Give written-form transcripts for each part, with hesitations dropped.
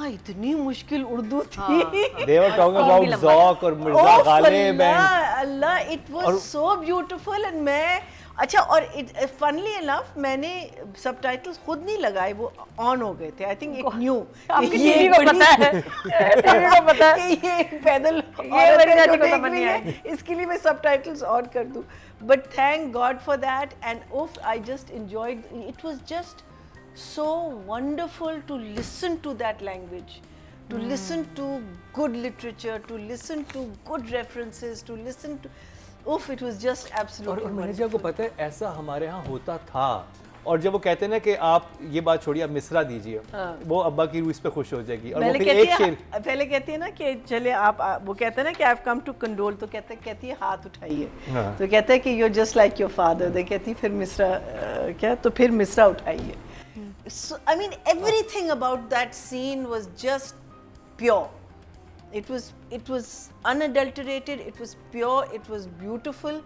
हाँ इतनी मुश्किल उर्दू थी। They were talking about ज़ौक़ और मिर्ज़ा गालिब अल्लाह, it was so beautiful and मैं अच्छा, और फनली इनफ मैंने सबटाइटल्स खुद नहीं लगाए, वो ऑन हो गए थे। आई थिंक इट न्यू, ये को पता है, टीवी को पता है ये पैदल ये मेरी दादी को समझ नहीं आई, इसके लिए मैं सबटाइटल्स ऑन कर दूं। But thank God for that and उफ I just enjoyed it. Was just so wonderful to listen to that language, to listen to good literature, to listen to good references, to listen to it was just absolutely और manager को पता है ऐसा हमारे यहाँ होता था। और जब वो कहते हैं ना कि आप ये बात छोड़िए, आप मिसरा दीजिए, वो अब्बा की रूह इस पे खुश हो जाएगी। और वो फिर एक शेर पहले कहती है ना कि चले आप वो कहते हैं ना कि I have come to condole, तो कहती है हाथ उठाइए, तो कहते हैं कि you are just like your father, they कहती है फिर मिसरा क्या, तो फिर मिसरा उठाइए। So, I mean, everything about that scene was just pure. It was unadulterated. It was pure. It was beautiful.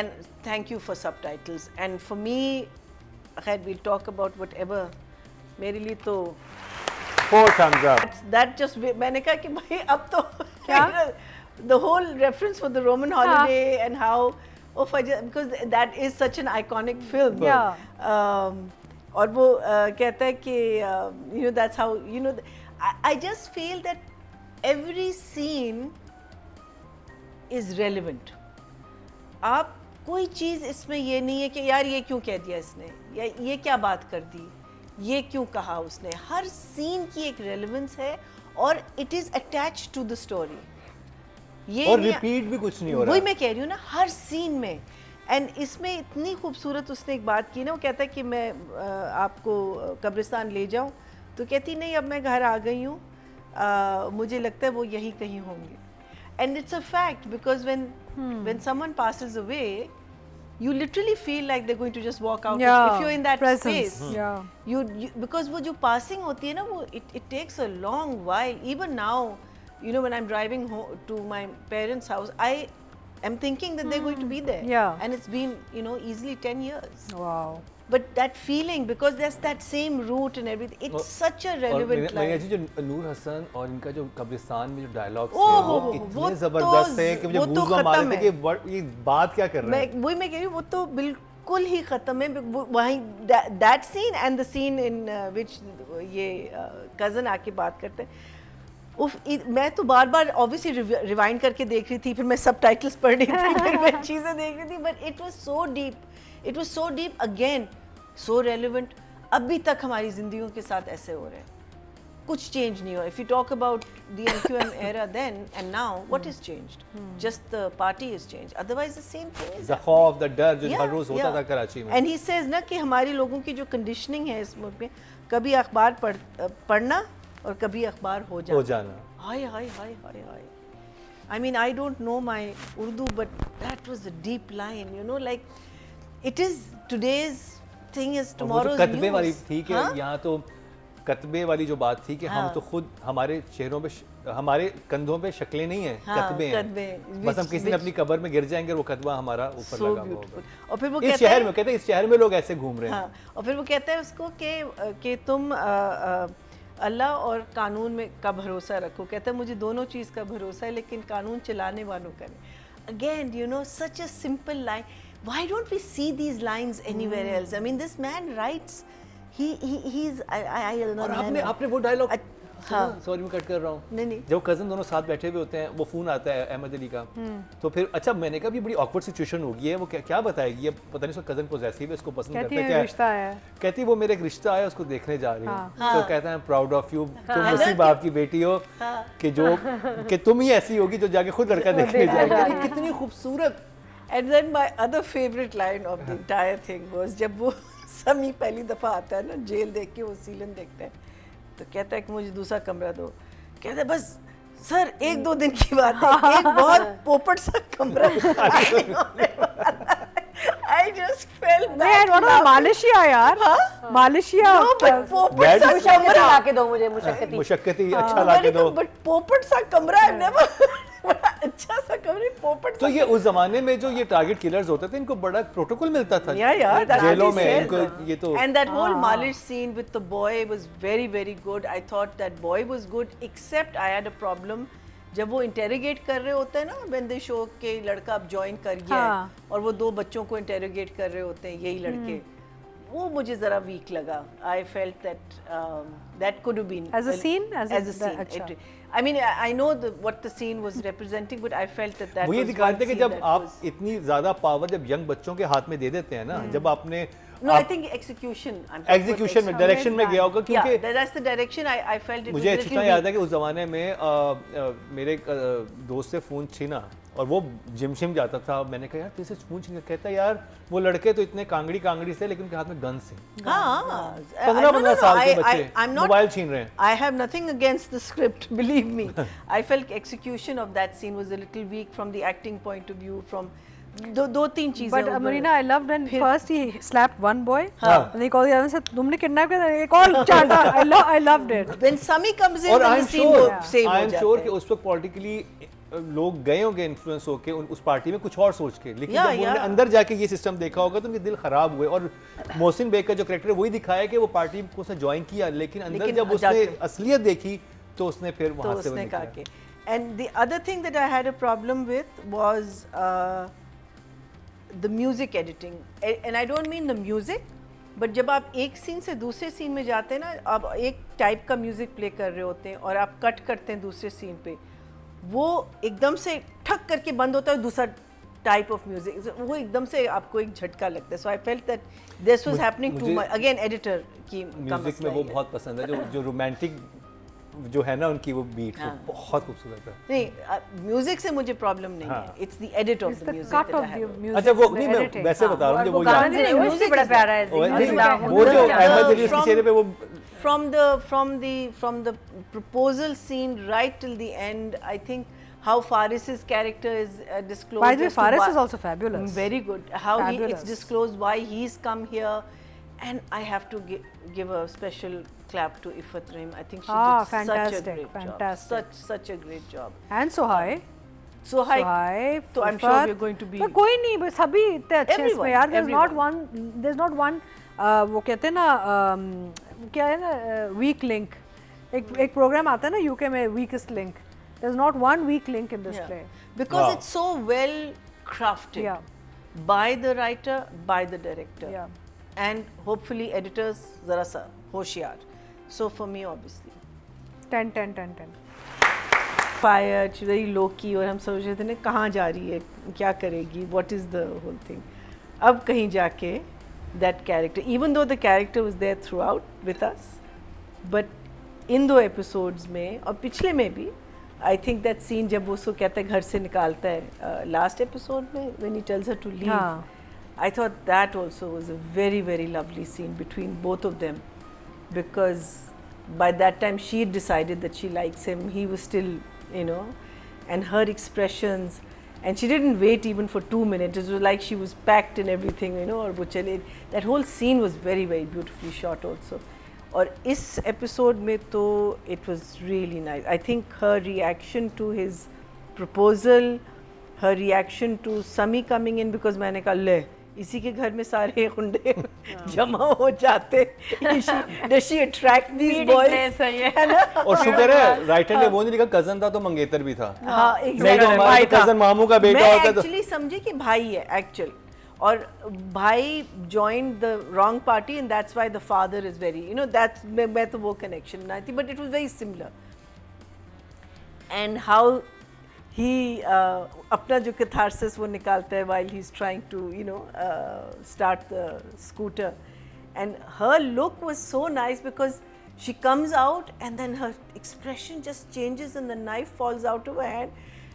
And thank you for subtitles. And for me, we'll talk about whatever. मेरे लिए तो 4 thumbs up. That just मैंने कहा कि भाई अब तो क्या? The whole reference for the Roman holiday and how because that is such an iconic film. Yeah. और वो कहता है कि you know that's how you know I just feel that every scene is relevant. आप कोई चीज़ इसमें ये नहीं है कि यार ये क्यों कह दिया इसने, या ये क्या बात कर दी, ये क्यों कहा उसने। हर सीन की एक रेलेवेंस है और it is attached to the story. ये और रिपीट भी कुछ नहीं हो रहा। वही मैं कह रही हूँ ना, हर सीन में। एंड इसमें इतनी खूबसूरत उसने एक बात की ना, वो कहता है कि मैं आपको कब्रिस्तान ले जाऊं, तो कहती नहीं अब मैं घर आ गई हूँ, मुझे लगता है वो यही कहीं होंगे। And it's a fact because when someone passes away you literally feel like they're going to just walk out if you're in that space. You because वो जो passing होती है ना, वो it takes a long while. Even now, you know, when I'm driving home to my parents' house, I'm thinking that they're going to be there. Yeah. And it's been, you know, easily 10 years. Wow. But that feeling, because there's that same route and everything, it's such a relevant line. मैंने जो नूर हसन और इनका जो कब्रिस्तान में जो dialogues हैं वो इतने ज़बरदस्त हैं कि मुझे गूज़बम्प मार रहे थे कि ये बात क्या कर रहे हैं। वही मैं कह रही हूँ, वो तो बिल्कुल ही ख़त्म है। वहीं that scene and the scene in which ये cousin आके बात करते हैं, मैं तो बार बार ऑब्वियसली रिवाइंड करके देख रही थी, फिर मैं सबटाइटल्स पढ़ रही थी, फिर मैं चीज़ें देख रही थी, but it was so deep again, so relevant. अभी तक हमारी जिंदगियों के साथ ऐसे हो रहे हैं, कुछ चेंज नहीं हुआ। If you talk about the MQM era then and now, what is changed? Just the party is changed, otherwise the same thing is the खौफ, द डर जो हर रोज होता था कराची में। एंड ही सेज ना कि हमारे लोगों की जो कंडीशनिंग है इस मुल्क में, कभी अखबार पढ़ना और कभी अखबार हो जाना। हाय हाय हाय हाय हाय। I mean, I don't know my Urdu, but that was a deep line, you know, like it is today's thing is tomorrow's news. कतबे वाली थी कि यहाँ तो कतबे वाली जो बात थी कि हम तो खुद हमारे चेहरों पे, हमारे कंधों पे शक्लें नहीं हैं, कतबे हैं। बस हम किसी दिन अपनी कब्र में गिर जाएंगे और वो कतबा हमारा ऊपर लगा हुआ होगा। और फिर वो इस शहर में कहते हैं, इस शहर में लोग ऐसे घूम रहे हैं। और फिर वो कहता है उसको कि तुम अल्लाह और कानून में का भरोसा रखो। कहता है मुझे दोनों चीज़ का भरोसा है, लेकिन कानून चलाने वालों का नहीं। Again, you know, such a simple line. Why don't we see these lines anywhere else? I mean, this man writes. He's और आपने वो डायलॉग, सॉरी मैं कट कर रहा हूँ, नहीं जब कजन दोनों साथ बैठे हुए होते हैं, वो फोन आता है अहमद अली का, तो फिर अच्छा मैंने कहा भी बड़ी ऑकवर्ड सिचुएशन होगी है, वो क्या बताएगी, पता नहीं उसका कजन पोजेसिव है, इसको पसंद करता है, क्या रिश्ता है, कहती है वो मेरा एक रिश्ता आया, उसको देखने जा रही हूँ। तो कहता है प्राउड ऑफ यू, तुम उसी बाप की बेटी हो कि तुम ही ऐसी होगी जो जाके खुद लड़का देखने जाएगी। कितनी खूबसूरत। And then my other favorite line of the entire thing was जब वो समी पहली दफा आता है ना, जेल देख के वो सीलन देखता है, तो कहता है कि मुझे दूसरा कमरा दो। कहता है बस सर 1-2 दिन की बात है, एक बहुत पोपट सा कमरा। I just felt Man, what about Malaysia यार? Malaysia। No, but पोपट सा कमरा लाके दो मुझे, मुशक्कती अच्छा लाके दो। But पोपट सा कमरा I've never बड़ा अच्छा सा कमरे पोपट। तो ये उस जमाने में जो ये टारगेट किलर्स होते थे इनको बड़ा प्रोटोकॉल मिलता था Yeah, जेलों में इनको ये तो। And that whole Malish scene with the boy was very very good. I thought that boy was good, except I had a problem जब वो इंटेरोगेट कर रहे होते हैं ना, when they show के लड़का अब ज्वाइन कर गया है और वो 2 बच्चों को इंटेरोगेट कर रहे होते हैं यही लड़के, वो मुझे जरा वीक लगा. I felt that that could have been as a scene, as a scene. I mean, I know what the scene was representing, but I felt that वो ये was दिखाते हैं कि जब आप was... इतनी ज्यादा पावर जब यंग बच्चों के हाथ में दे देते हैं ना, जब आपने No, I think execution में डायरेक्शन में गया होगा, क्योंकि yeah, that's the direction I felt it मुझे was अच्छी तरह याद है कि उस जमाने में मेरे एक दोस्त से फोन छीना और वो जिम शिम जाता था. मैंने कहा यार तुझसे फोन छीन, कहता यार वो लड़के तो इतने कांगड़ी से लेकिन उनके हाथ में गन से 15 साल के बच्चे मोबाइल छीन रहे हैं. I have nothing against the script, believe me. I felt execution of that scene was a little weak from the acting point of view, from दो तीन चीजें. But Marina, I loved when first he slapped one boy and he called the other and said तुमने kidnap किया, एक और चाटा. I loved it. When Sami comes in, और the scene वो same हो जाता है. कि उस वक्त पॉलिटिकली लोग गए होंगे इन्फ्लुएंस होके उस पार्टी में कुछ और सोच के, लेकिन जब उन्होंने अंदर जाके ये सिस्टम देखा होगा तो उनके दिल खराब हुए. और मोहसिन बेग का जो कैरेक्टर है वही दिखाया कि वो पार्टी को उसने ज्वाइन किया, लेकिन अंदर जब उसने असलियत देखी तो उसने फिर वहां से उसने कहा कि. And the other thing that I had a problem with was the music editing, and I don't mean the music, but जब आप एक सीन से दूसरे सीन में जाते हैं ना, आप एक टाइप का म्यूजिक प्ले कर रहे होते हैं और आप कट करते हैं दूसरे सीन पे, वो एकदम से ठक करके बंद होता है, दूसरा टाइप ऑफ म्यूजिक, वो एकदम से आपको एक झटका लगता है. So I felt that this was happening too much. Again editor की म्यूजिक में वो बहुत पसंद है जो रोमांटिक जो है ना उनकी वो बीट वो बहुत खूबसूरत है. नहीं, म्यूजिक से मुझे प्रॉब्लम नहीं है, it's the edit of the music. अच्छा वो नहीं, मैं वैसे बता रहा हूँ वो म्यूजिक बड़ा प्यारा है. वो जो अहमद अली उसके चेहरे पे वो from the proposal scene right till the end, I think how Faris's character is disclosed. By the way, Faris is also fabulous. Very good. How it's disclosed why he's come here, and I have to give a special clap to Ifat Rahim. I think she did such a great job. Such a great job. And Sohai. Sohai. So I'm sure we're going to be. तो कोई नहीं, बस सभी इतने अच्छे हैं इसमें यार. There's not one. वो कहते हैं ना क्या है ना weak link. एक प्रोग्राम आता है ना UK में weakest link. There's not one weak link in this play. Because it's so well crafted by the writer, by the director. Yeah. And hopefully editors zara sa होशियार. So for me obviously 10. Fire, very low key, और हम सोच रहे थे ना कहाँ जा रही है, क्या करेगी, what is the whole thing. अब कहीं जाके that character, even though the character was there throughout with us, but in 2 episodes में और पिछले में भी, I think that scene जब वो उसको कहता है घर से निकालता है last episode में when he tells her to leave, I thought that also was a very very lovely scene between both of them, because by that time she had decided that she likes him, he was still, you know, and her expressions, and she didn't wait even for 2 minutes, it was like she was packed and everything, you know, और वो चले, that whole scene was very very beautifully shot also. और इस episode में तो it was really nice. I think her reaction to his proposal, her reaction to Sami coming in, because मैंने कहा ले इसी के घर में सारे गुंडे जमा हो जाते, does she attract these boys? है ना? और शुक्र है राइटर ने वो नहीं लिखा कजन था तो मंगेतर भी था. हाँ, नहीं तो हमारे कजन मामू का बेटा होता तो. मैं एक्चुअली समझी कि भाई है एक्चुअल, और भाई joined the wrong party and that's why the father is very, you know, that's मैं तो वो connection बनाई थी, but it was very similar. And how he अपना जो catharsis वो निकालता है while he's trying to, you know, start the scooter, and her look was so nice because she comes out and then her expression just changes and the knife falls out of her hand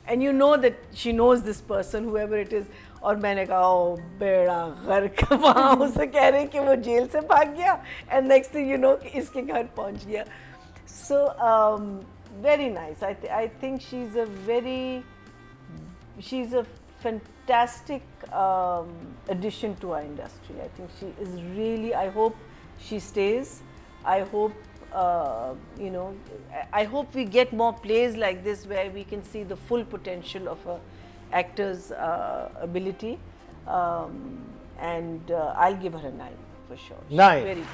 and you know that she knows this person, whoever it is. और मैंने कहा ओ बेड़ा गर्क, वहाँ उसे कह रहे कि वो जेल से भाग गया and next thing you know इसके घर पहुँच गया. So very nice. I think she's a fantastic addition to our industry. I think she is really, I hope she stays. I hope you know, I hope we get more plays like this where we can see the full potential of a actor's ability, and I'll give her a 9 for sure. 9. Very good.